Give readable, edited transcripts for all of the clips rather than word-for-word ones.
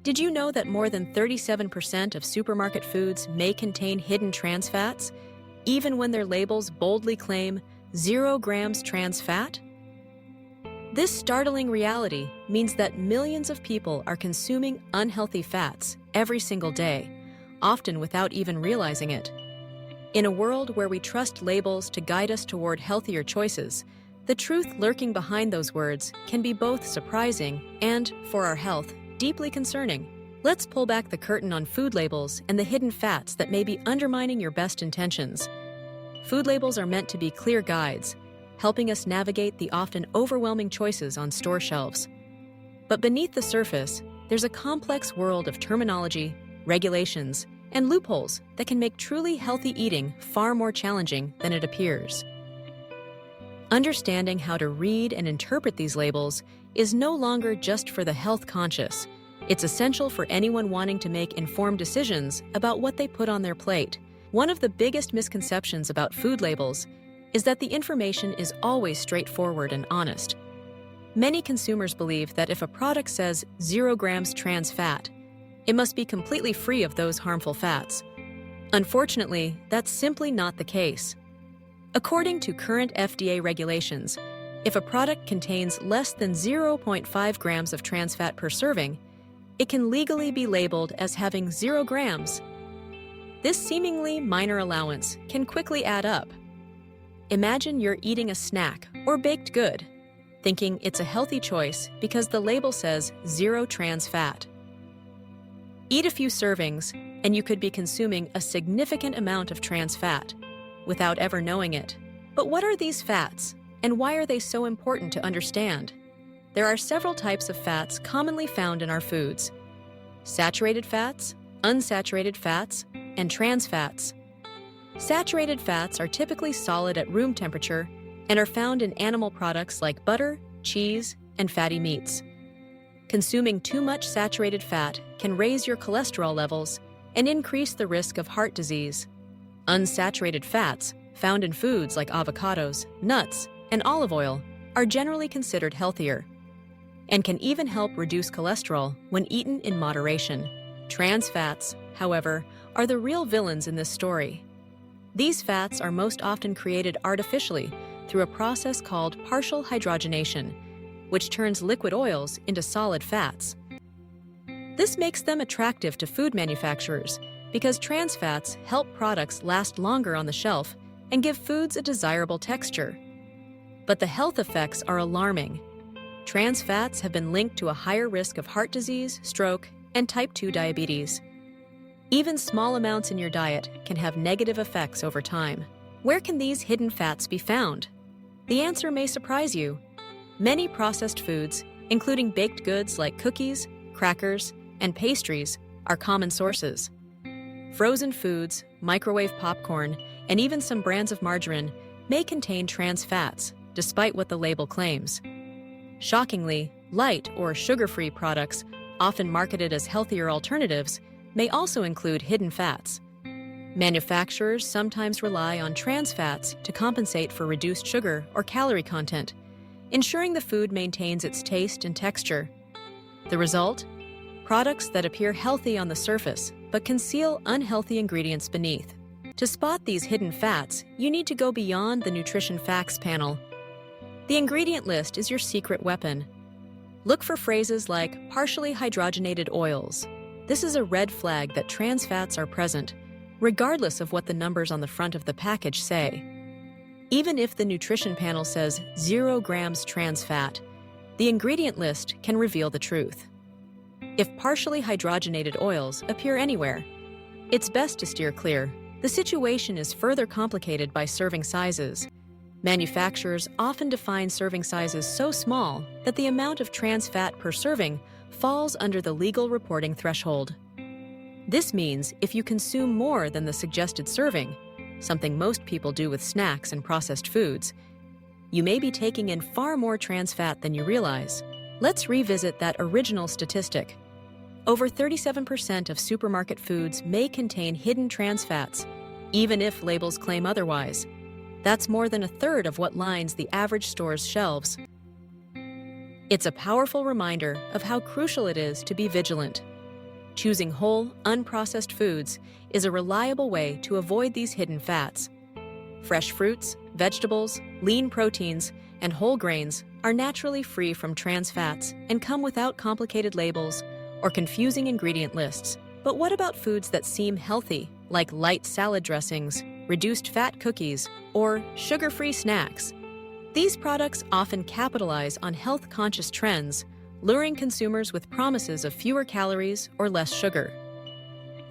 Did you know that more than 37% of supermarket foods may contain hidden trans fats, even when their labels boldly claim 0 grams trans fat? This startling reality means that millions of people are consuming unhealthy fats every single day, often without even realizing it. In a world where we trust labels to guide us toward healthier choices, the truth lurking behind those words can be both surprising and, for our health, deeply concerning. Let's pull back the curtain on food labels and the hidden fats that may be undermining your best intentions. Food labels are meant to be clear guides, helping us navigate the often overwhelming choices on store shelves. But beneath the surface, there's a complex world of terminology, regulations, and loopholes that can make truly healthy eating far more challenging than it appears. Understanding how to read and interpret these labels is no longer just for the health-conscious. It's essential for anyone wanting to make informed decisions about what they put on their plate. One of the biggest misconceptions about food labels is that the information is always straightforward and honest. Many consumers believe that if a product says 0 grams trans fat, it must be completely free of those harmful fats. Unfortunately, that's simply not the case. According to current FDA regulations, if a product contains less than 0.5 grams of trans fat per serving, it can legally be labeled as having 0 grams. This seemingly minor allowance can quickly add up. Imagine you're eating a snack or baked good, thinking it's a healthy choice because the label says 0 trans fat. Eat a few servings, and you could be consuming a significant amount of trans fat without ever knowing it. But what are these fats, and why are they so important to understand? There are several types of fats commonly found in our foods: saturated fats, unsaturated fats, and trans fats. Saturated fats are typically solid at room temperature and are found in animal products like butter, cheese, and fatty meats. Consuming too much saturated fat can raise your cholesterol levels and increase the risk of heart disease. Unsaturated fats, found in foods like avocados, nuts, and olive oil, are generally considered healthier and can even help reduce cholesterol when eaten in moderation. Trans fats, however, are the real villains in this story. These fats are most often created artificially through a process called partial hydrogenation, which turns liquid oils into solid fats. This makes them attractive to food manufacturers because trans fats help products last longer on the shelf and give foods a desirable texture. But the health effects are alarming. Trans fats have been linked to a higher risk of heart disease, stroke, and type 2 diabetes. Even small amounts in your diet can have negative effects over time. Where can these hidden fats be found? The answer may surprise you. Many processed foods, including baked goods like cookies, crackers, and pastries, are common sources. Frozen foods, microwave popcorn, and even some brands of margarine may contain trans fats, despite what the label claims. Shockingly, light or sugar-free products, often marketed as healthier alternatives, may also include hidden fats. Manufacturers sometimes rely on trans fats to compensate for reduced sugar or calorie content, ensuring the food maintains its taste and texture. The result? Products that appear healthy on the surface but conceal unhealthy ingredients beneath. To spot these hidden fats, you need to go beyond the nutrition facts panel. The ingredient list is your secret weapon. Look for phrases like partially hydrogenated oils. This is a red flag that trans fats are present, regardless of what the numbers on the front of the package say. Even if the nutrition panel says 0 grams trans fat, the ingredient list can reveal the truth. If partially hydrogenated oils appear anywhere, it's best to steer clear. The situation is further complicated by serving sizes. Manufacturers often define serving sizes so small that the amount of trans fat per serving falls under the legal reporting threshold. This means if you consume more than the suggested serving, something most people do with snacks and processed foods, you may be taking in far more trans fat than you realize. Let's revisit that original statistic. Over 37% of supermarket foods may contain hidden trans fats, even if labels claim otherwise. That's more than a third of what lines the average store's shelves. It's a powerful reminder of how crucial it is to be vigilant. Choosing whole, unprocessed foods is a reliable way to avoid these hidden fats. Fresh fruits, vegetables, lean proteins, and whole grains are naturally free from trans fats and come without complicated labels or confusing ingredient lists. But what about foods that seem healthy, like light salad dressings, reduced fat cookies, or sugar-free snacks? These products often capitalize on health-conscious trends, luring consumers with promises of fewer calories or less sugar.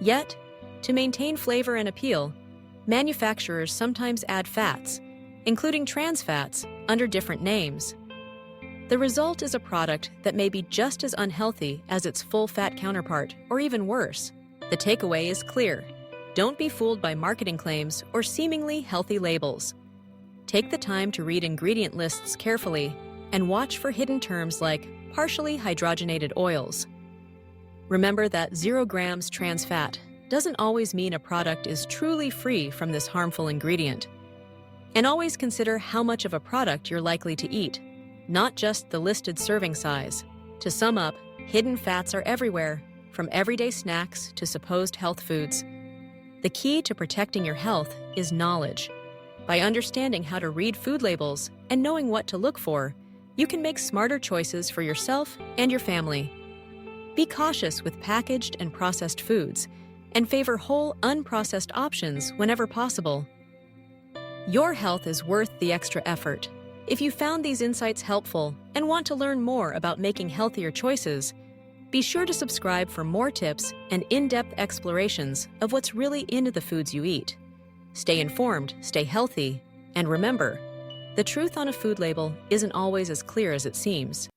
Yet, to maintain flavor and appeal, manufacturers sometimes add fats, including trans fats, under different names. The result is a product that may be just as unhealthy as its full-fat counterpart, or even worse. The takeaway is clear. Don't be fooled by marketing claims or seemingly healthy labels. Take the time to read ingredient lists carefully and watch for hidden terms like partially hydrogenated oils. Remember that 0 grams trans fat doesn't always mean a product is truly free from this harmful ingredient. And always consider how much of a product you're likely to eat, not just the listed serving size. To sum up, hidden fats are everywhere, from everyday snacks to supposed health foods. The key to protecting your health is knowledge. By understanding how to read food labels and knowing what to look for, you can make smarter choices for yourself and your family. Be cautious with packaged and processed foods, and favor whole, unprocessed options whenever possible. Your health is worth the extra effort. If you found these insights helpful and want to learn more about making healthier choices, be sure to subscribe for more tips and in-depth explorations of what's really in the foods you eat. Stay informed, stay healthy, and remember, the truth on a food label isn't always as clear as it seems.